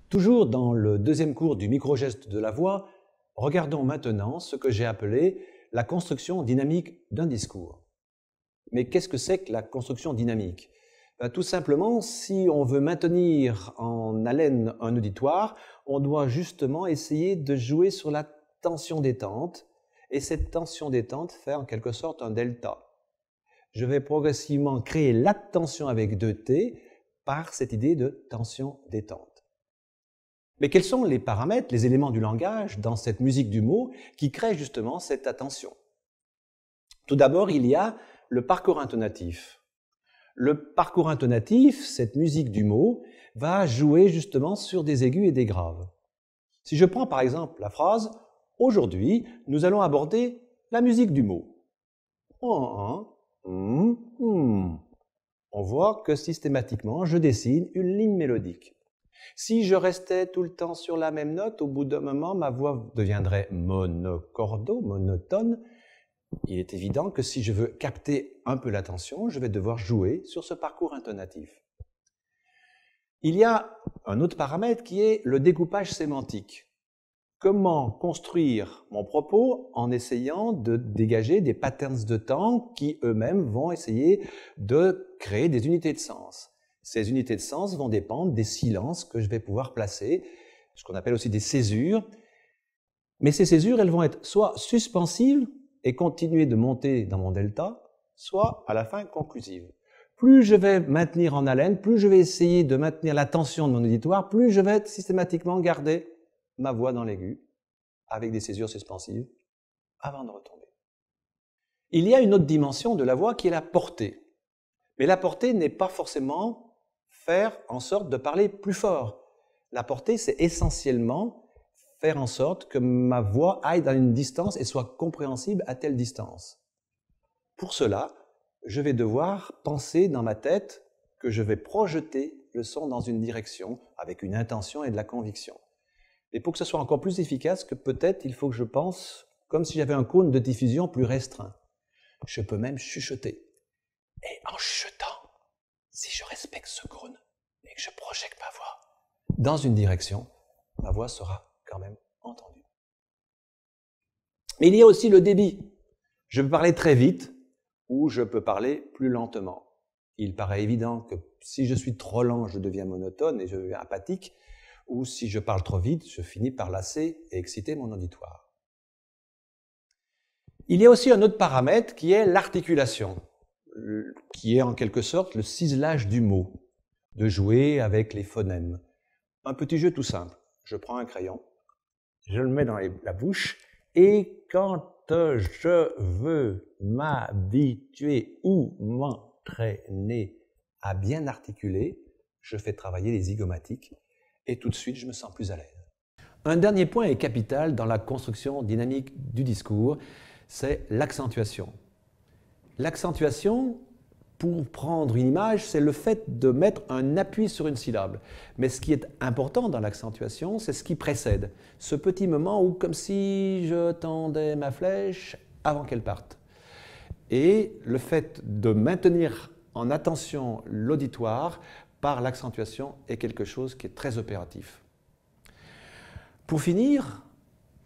Toujours dans le deuxième cours du micro-geste de la voix, regardons maintenant ce que j'ai appelé la construction dynamique d'un discours. Mais qu'est-ce que c'est que la construction dynamique? Tout simplement, si on veut maintenir en haleine un auditoire, on doit justement essayer de jouer sur la tension détente, et cette tension détente fait en quelque sorte un delta. Je vais progressivement créer la tension avec 2T par cette idée de tension détente. Mais quels sont les paramètres, les éléments du langage dans cette musique du mot qui créent justement cette attention? Tout d'abord, il y a le parcours intonatif. Le parcours intonatif, cette musique du mot, va jouer justement sur des aigus et des graves. Si je prends par exemple la phrase « Aujourd'hui, nous allons aborder la musique du mot ». On voit que systématiquement, je dessine une ligne mélodique. Si je restais tout le temps sur la même note, au bout d'un moment, ma voix deviendrait monotone. Il est évident que si je veux capter un peu l'attention, je vais devoir jouer sur ce parcours intonatif. Il y a un autre paramètre qui est le découpage sémantique. Comment construire mon propos en essayant de dégager des patterns de temps qui eux-mêmes vont essayer de créer des unités de sens. Ces unités de sens vont dépendre des silences que je vais pouvoir placer, ce qu'on appelle aussi des césures. Mais ces césures, elles vont être soit suspensives et continuer de monter dans mon delta, soit à la fin conclusives. Plus je vais maintenir en haleine, plus je vais essayer de maintenir l'attention de mon auditoire, plus je vais systématiquement garder ma voix dans l'aigu, avec des césures suspensives, avant de retomber. Il y a une autre dimension de la voix qui est la portée. Mais la portée n'est pas forcément faire en sorte de parler plus fort. La portée, c'est essentiellement faire en sorte que ma voix aille dans une distance et soit compréhensible à telle distance. Pour cela, je vais devoir penser dans ma tête que je vais projeter le son dans une direction avec une intention et de la conviction. Et pour que ce soit encore plus efficace, que peut-être il faut que je pense comme si j'avais un cône de diffusion plus restreint. Je peux même chuchoter. Et en chuchotant, si je respecte ce cône et que je projette ma voix dans une direction, ma voix sera quand même entendue. Mais il y a aussi le débit. Je peux parler très vite ou je peux parler plus lentement. Il paraît évident que si je suis trop lent, je deviens monotone et je deviens apathique, ou si je parle trop vite, je finis par lasser et exciter mon auditoire. Il y a aussi un autre paramètre qui est l'articulation, qui est en quelque sorte le ciselage du mot, de jouer avec les phonèmes. Un petit jeu tout simple. Je prends un crayon, je le mets dans la bouche, et quand je veux m'habituer ou m'entraîner à bien articuler, je fais travailler les zygomatiques, et tout de suite, je me sens plus à l'aise. Un dernier point est capital dans la construction dynamique du discours, c'est l'accentuation. L'accentuation, pour prendre une image, c'est le fait de mettre un appui sur une syllabe. Mais ce qui est important dans l'accentuation, c'est ce qui précède. Ce petit moment où, comme si je tendais ma flèche avant qu'elle parte. Et le fait de maintenir en attention l'auditoire par l'accentuation est quelque chose qui est très opératif. Pour finir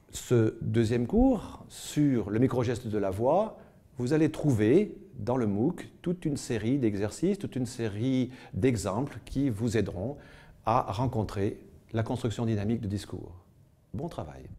ce deuxième cours sur le micro-geste de la voix, vous allez trouver dans le MOOC toute une série d'exercices, toute une série d'exemples qui vous aideront à rencontrer la construction dynamique du discours. Bon travail!